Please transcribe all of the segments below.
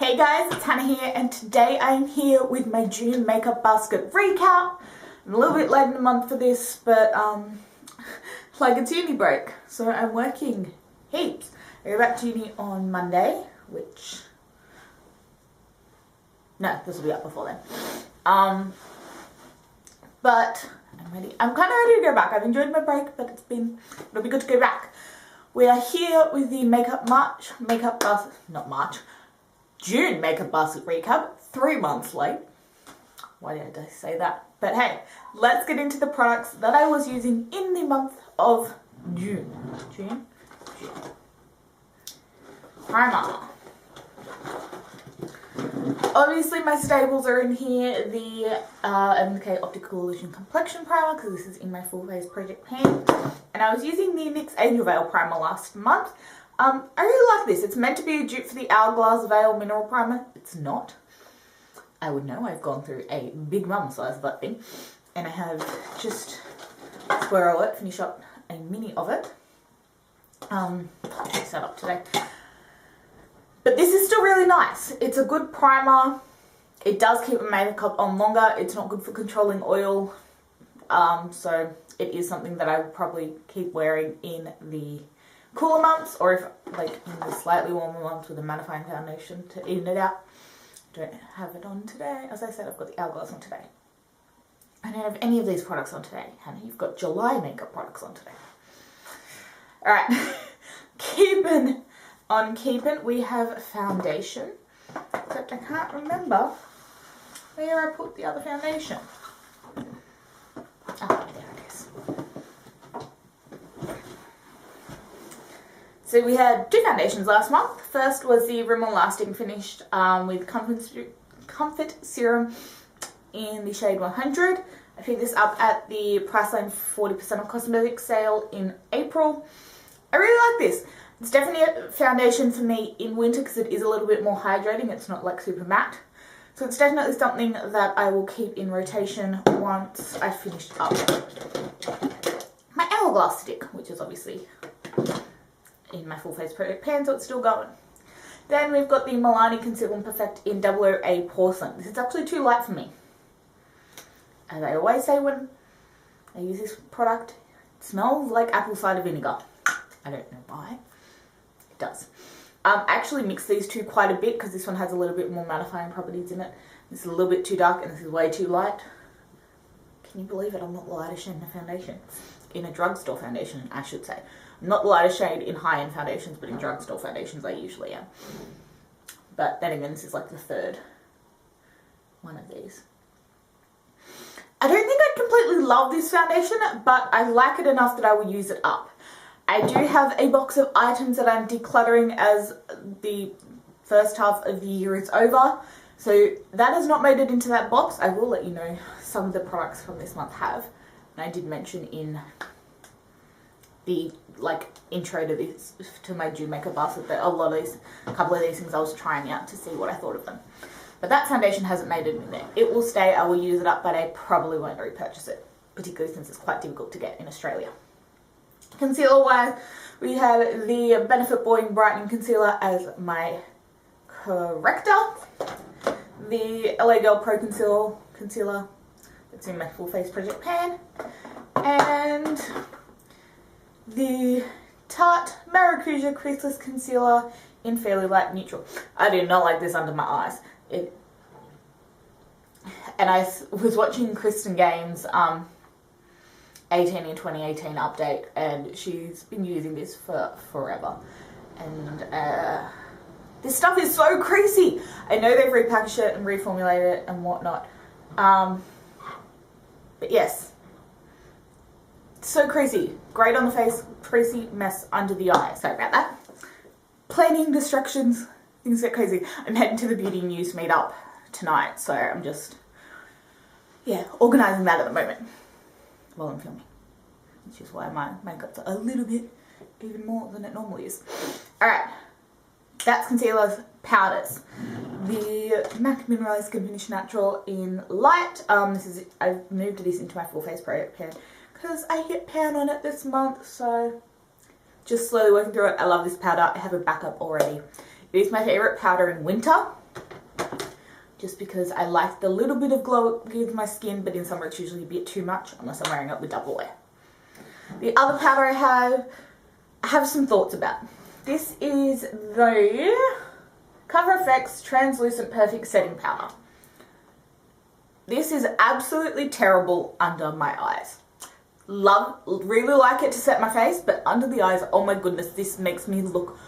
Hey guys, it's Hannah here, and today I am here with my June makeup basket recap. I'm a little bit late in the month for this, but like it's uni break, so I'm working heaps. I go back to uni on Monday, which, no, this will be up before then. But I'm ready. I'm kind of ready to go back. I've enjoyed my break, but it'll be good to go back. We are here with the June makeup basket recap, 3 months late. Why did I say that? But hey, let's get into the products that I was using in the month of June. June. Primer. Obviously my staples are in here, the MK Optical Illusion Complexion Primer, because this is in my Full Face Project pan. And I was using the NYX Angel Veil Primer last month. I really like this. It's meant to be a dupe for the Hourglass Veil Mineral Primer. It's not. I would know. I've gone through a big mum size of that thing. And I have just squirrel it, finish up a mini of it. Set up today. But this is still really nice. It's a good primer. It does keep my makeup on longer. It's not good for controlling oil. So it is something that I will probably keep wearing in the cooler months, or if like in the slightly warmer months with a mattifying foundation to even it out. Don't have it on today. As I said, I've got the Hourglass on today. I don't have any of these products on today. Hannah, you've got July makeup products on today. Alright, keeping, we have foundation. Except I can't remember where I put the other foundation. Oh, there it is. So we had 2 foundations last month. First was the Rimmel Lasting Finished with Comfort Serum in the shade 100. I picked this up at the Priceline 40% off cosmetics sale in April. I really like this. It's definitely a foundation for me in winter because it is a little bit more hydrating. It's not like super matte. So it's definitely something that I will keep in rotation once I've finished up my Hourglass stick, which is obviously in my Full Face Project pan, so it's still going. Then we've got the Milani Conceal and Perfect in 008 Porcelain. This is actually too light for me. As I always say when I use this product, it smells like apple cider vinegar. I don't know why. It does. I actually mix these two quite a bit because this one has a little bit more mattifying properties in it. This is a little bit too dark and this is way too light. Can you believe it? I'm not the lightest shade in a foundation. In a drugstore foundation, I should say. I'm not the lightest shade in high-end foundations, but in drugstore foundations I usually am. But then again, this is like the third one of these. I don't think I completely love this foundation, but I like it enough that I will use it up. I do have a box of items that I'm decluttering as the first half of the year is over. So that has not made it into that box. I will let you know some of the products from this month have. And I did mention in the intro to this, to my June makeup basket, that a couple of these things I was trying out to see what I thought of them. But that foundation hasn't made it in there. It will stay, I will use it up, but I probably won't repurchase it, particularly since it's quite difficult to get in Australia. Concealer wise, we have the Benefit Boring Brightening Concealer as my corrector. The LA Girl Pro Concealer that's in my Full Face Project pan. And the Tarte Maracuja Creaseless Concealer in Fairly Light Neutral. I do not like this under my eyes. And I was watching Kristen Gaines' 18 in 2018 update, and she's been using this for forever. And this stuff is so creasy. I know they've repackaged it and reformulated it and whatnot. But yes. So creasy. Great on the face, creasy mess under the eye. Sorry about that. Planning distractions, things get crazy. I'm heading to the Beauty News meetup tonight, so I'm just, organising that at the moment while I'm filming. Which is why my makeup's a little bit even more than it normally is. Alright, that's concealers, powders. The MAC Mineralized Skin Finish Natural in Light. I've moved this into my Full Face Project pan because I hit pan on it this month, so just slowly working through it. I love this powder. I have a backup already. It is my favourite powder in winter. just because I like the little bit of glow it gives my skin, but in summer it's usually a bit too much unless I'm wearing it with double wear. The other powder I have some thoughts about. This is the Cover FX Translucent Perfect Setting Powder. This is absolutely terrible under my eyes. Really like it to set my face, but under the eyes, oh my goodness, this makes me look...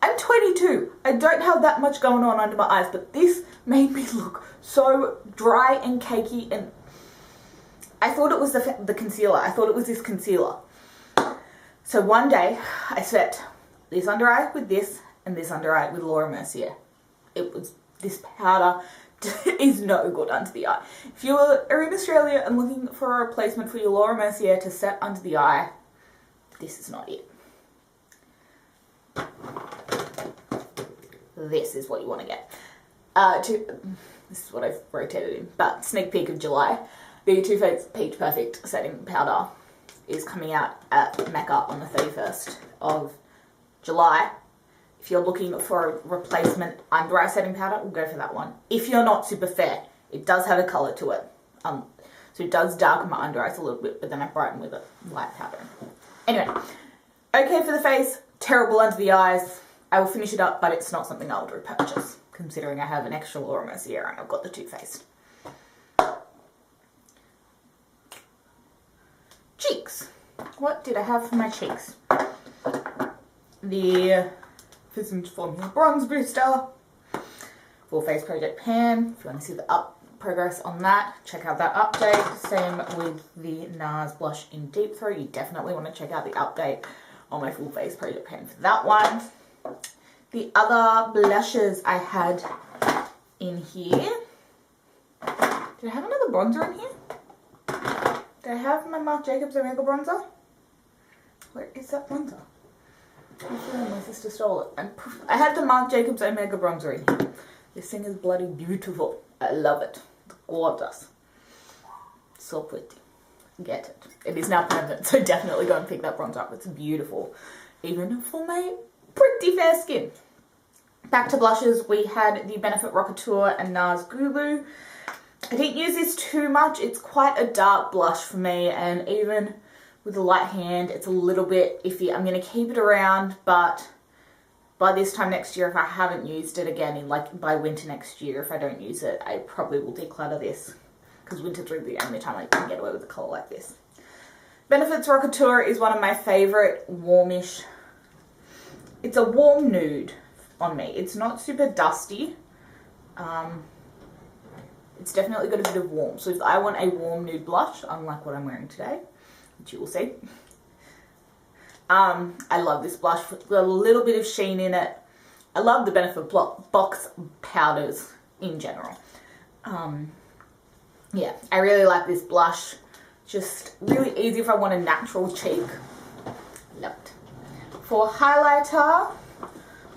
I'm 22. I don't have that much going on under my eyes, but this made me look so dry and cakey, and I thought it was the concealer. I thought it was this concealer. So one day, I set this under eye with this, and this under eye with Laura Mercier. This powder is no good under the eye. If you are in Australia and looking for a replacement for your Laura Mercier to set under the eye, this is not it. This is what you want to get. This is what I've rotated in, but sneak peek of July. The Too Faced Peach Perfect Setting Powder is coming out at Mecca on the 31st of July. If you're looking for a replacement under eye setting powder, we'll go for that one. If you're not super fair, it does have a colour to it. So it does darken my under eyes a little bit, but then I brighten with a light powder. Anyway, okay for the face, terrible under the eyes. I will finish it up, but it's not something I would repurchase, considering I have an extra Laura Mercier and I've got the Too Faced. Cheeks. What did I have for my cheeks? The Visage Formula Bronze Booster, Full Face Project Pan. If you want to see the progress on that, check out that update. Same with the NARS Blush in Deep Throat. You definitely want to check out the update on my Full Face Project Pan for that one. The other blushes I had in here. Did I have another bronzer in here? Did I have my Marc Jacobs Omega bronzer? Where is that bronzer? My sister stole it. I had the Marc Jacobs Omega bronzer in here. This thing is bloody beautiful. I love it. It's gorgeous. So pretty. Get it. It is now permanent, so definitely go and pick that bronzer up. It's beautiful. Even for my pretty fair skin. Back to blushes, we had the Benefit Rockateur and NARS Gulu. I didn't use this too much. It's quite a dark blush for me, and even with a light hand, it's a little bit iffy. I'm going to keep it around, but by this time next year, if I haven't used it again, by winter next year, if I don't use it, I probably will declutter this, because winter's really the only time I can get away with a colour like this. Benefit's Rockateur is one of my favourite warmish. It's a warm nude on me. It's not super dusty. It's definitely got a bit of warmth. So if I want a warm nude blush, unlike what I'm wearing today, which you will see, I love this blush. It's got a little bit of sheen in it. I love the Benefit box powders in general. Yeah, I really like this blush. Just really easy if I want a natural cheek. Love it. For highlighter,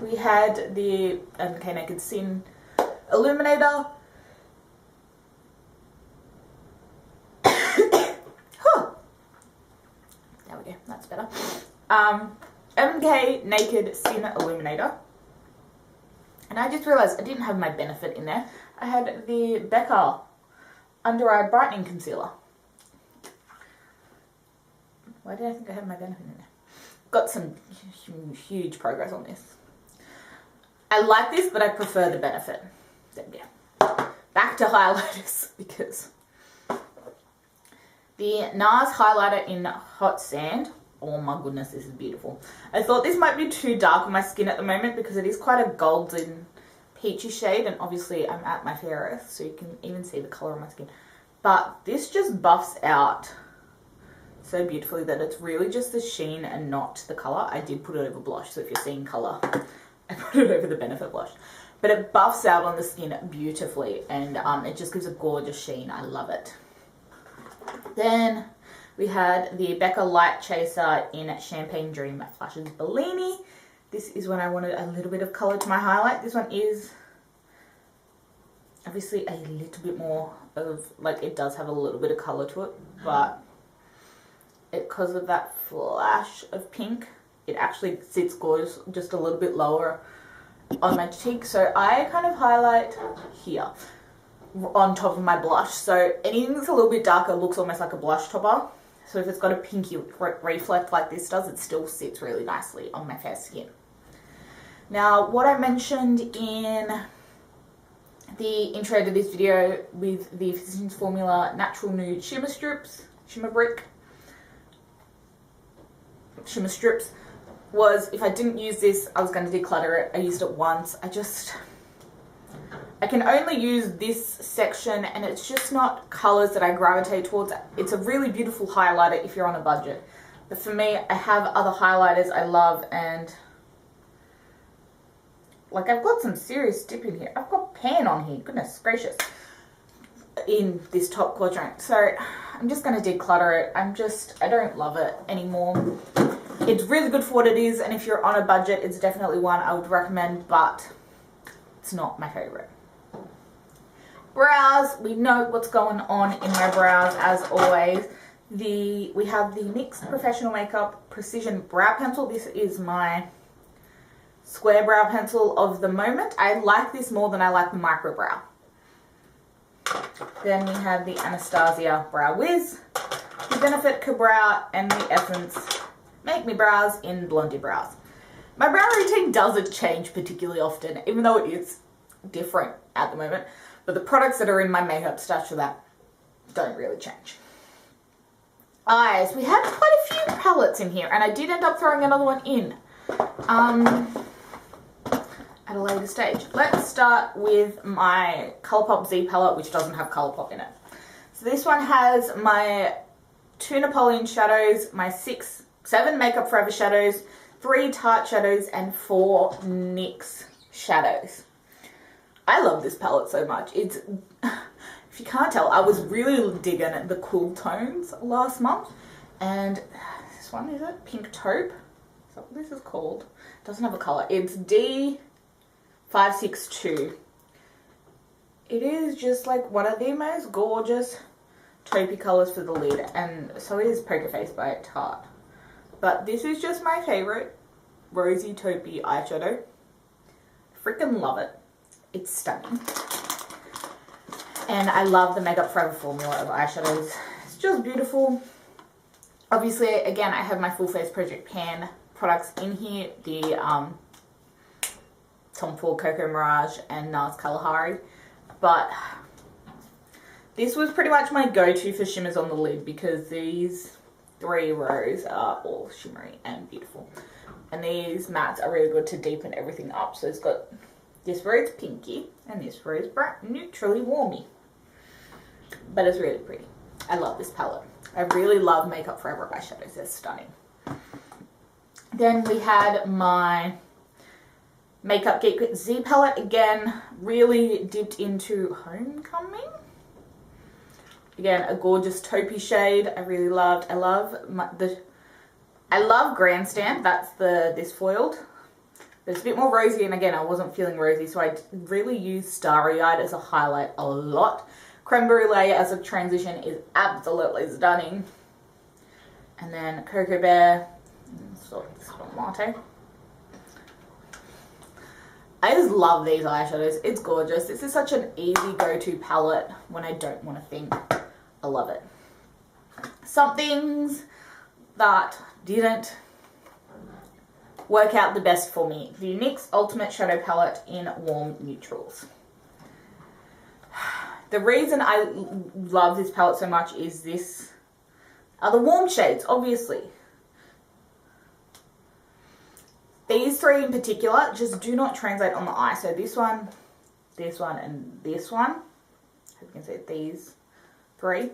we had the MK Naked Sin Illuminator. There we go, that's better. MK Naked Sin Illuminator. And I just realised I didn't have my Benefit in there. I had the Becca Under Eye Brightening Concealer. Why did I think I had my Benefit in there? Got some huge progress on this. I like this, but I prefer the Benefit. Then yeah. Back to highlighters, because the NARS highlighter in Hot Sand. Oh my goodness, this is beautiful. I thought this might be too dark on my skin at the moment because it is quite a golden peachy shade, and obviously I'm at my fairest, so you can even see the colour on my skin. But this just buffs out so beautifully that it's really just the sheen and not the colour. I did put it over blush, so if you're seeing colour, I put it over the Benefit blush. But it buffs out on the skin beautifully, and it just gives a gorgeous sheen. I love it. Then we had the Becca Light Chaser in Champagne Dream Flushes Bellini. This is when I wanted a little bit of colour to my highlight. This one is obviously a little bit more of, like, it does have a little bit of colour to it, but because of that flash of pink, it actually sits gorgeous just a little bit lower on my cheek. So I kind of highlight here. on top of my blush. So anything that's a little bit darker looks almost like a blush topper. So if it's got a pinky reflect like this does, it still sits really nicely on my fair skin. Now, what I mentioned in the intro to this video with the Physicians Formula Natural Nude Shimmer Strips, Shimmer Strips, was if I didn't use this, I was going to declutter it. I used it once. I can only use this section, and it's just not colors that I gravitate towards. It's a really beautiful highlighter if you're on a budget. But for me, I have other highlighters I love, and like I've got some serious dip in here. I've got pan on here, goodness gracious, in this top quadrant. So I'm just going to declutter it. I don't love it anymore. It's really good for what it is, and if you're on a budget, it's definitely one I would recommend, but it's not my favorite. Brows, we know what's going on in my brows as always. We have the NYX Professional Makeup Precision Brow Pencil. This is my square brow pencil of the moment. I like this more than I like the micro brow. Then we have the Anastasia Brow Wiz, the Benefit Ka-Brow, and the Essence Make Me Brows in Blondie Brows. My brow routine doesn't change particularly often, even though it is different at the moment. But the products that are in my makeup stash for that don't really change. Eyes. We had quite a few palettes in here, and I did end up throwing another one in at a later stage. Let's start with my Colourpop Z palette, which doesn't have Colourpop in it. So this one has my 2 Napoleon shadows, my 7 Makeup Forever shadows, 3 Tarte shadows, and 4 NYX shadows. I love this palette so much. It's, if you can't tell, I was really digging the cool tones last month. And this one, is it? Pink Taupe? Is that what this is called? It doesn't have a colour. It's D562. It is just like one of the most gorgeous taupey colours for the lid. And so is Poker Face by Tarte. But this is just my favourite rosy taupey eyeshadow. Freaking love it. It's stunning. And I love the Makeup Forever formula of eyeshadows. It's just beautiful. Obviously, again, I have my Full Face Project Pan products in here. The Tom Ford Cocoa Mirage and NARS Kalahari. But this was pretty much my go-to for shimmers on the lid because these 3 rows are all shimmery and beautiful. And these mattes are really good to deepen everything up. So it's got this row is pinky and this row is neutrally warmy. But it's really pretty. I love this palette. I really love Makeup Forever eyeshadows. They're stunning. Then we had my Makeup Geek Z palette. Again, really dipped into Homecoming. Again, a gorgeous taupey shade. I really loved. I love Grandstand. That's this foiled. It's a bit more rosy, and again, I wasn't feeling rosy, so I really used Starry Eyed as a highlight a lot. Creme Brulee as a transition is absolutely stunning. And then Cocoa Bear, Latte. I just love these eyeshadows. It's gorgeous. This is such an easy go-to palette when I don't want to think. I love it. Some things that didn't work out the best for me. The NYX Ultimate Shadow Palette in Warm Neutrals. The reason I love this palette so much is are the warm shades, obviously. These 3 in particular just do not translate on the eye. So this one, and this one. I hope you can see these 3.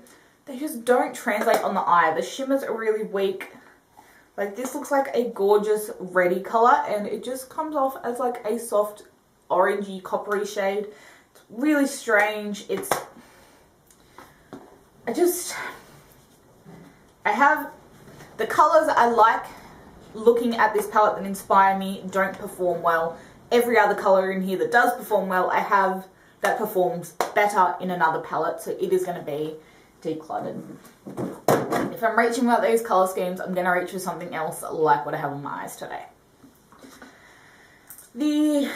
They just don't translate on the eye. The shimmers are really weak. Like this looks like a gorgeous reddy color and it just comes off as like a soft orangey coppery shade. It's really strange. I have the colors I like looking at this palette that inspire me don't perform well. Every other color in here that does perform well, I have that performs better in another palette. So it is going to be decluttered. If I'm reaching about those color schemes, I'm going to reach for something else like what I have on my eyes today. The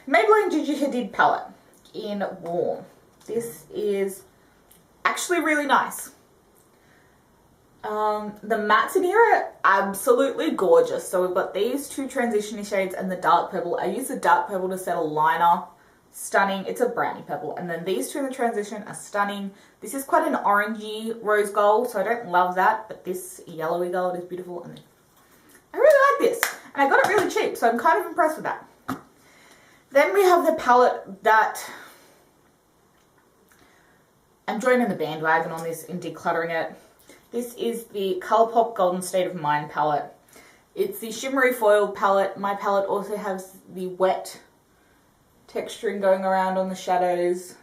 Maybelline Gigi Hadid palette in Warm. This is actually really nice. The mattes in here are absolutely gorgeous. So we've got these two transition shades and the dark purple. I use the dark purple to set a liner. Stunning. It's a brownie purple. And then these two in the transition are stunning. This is quite an orangey rose gold, so I don't love that, but this yellowy gold is beautiful. And I really like this. And I got it really cheap, so I'm kind of impressed with that. Then we have the palette that I'm joining the bandwagon on this and decluttering it. This is the Colourpop Golden State of Mind palette. It's the shimmery foil palette. My palette also has the wet texturing going around on the shadows.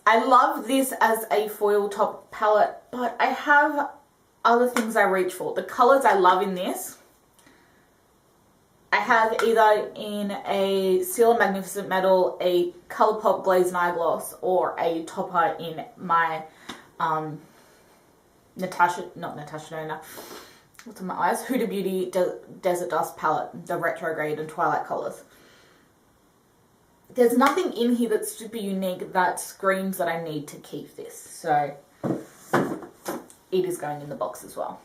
I love this as a foil top palette, but I have other things I reach for. The colours I love in this, I have either in a Stila Magnificent Metal, a Colourpop Glazed Eye Gloss, or a topper in my Huda Beauty Desert Dust palette, the Retrograde and Twilight colours. There's nothing in here that's super unique that screams that I need to keep this, so it is going in the box as well.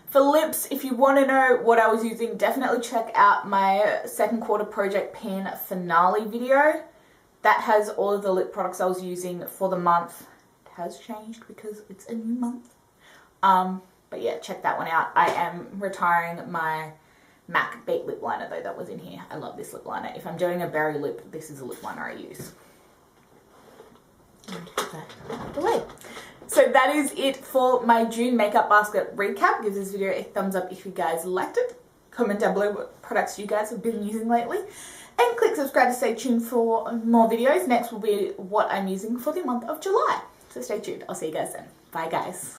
For lips, if you want to know what I was using, definitely check out my second quarter project pan finale video. That has all of the lip products I was using for the month. It has changed because it's a new month. But yeah, check that one out. I am retiring my MAC Beat lip liner though, that was in here. I love this lip liner. If I'm doing a berry lip, this is a lip liner I use. And put that out of the way. So that is it for my June makeup basket recap. Give this video a thumbs up if you guys liked it. Comment down below what products you guys have been using lately. And click subscribe to stay tuned for more videos. Next will be what I'm using for the month of July. So stay tuned. I'll see you guys then. Bye guys.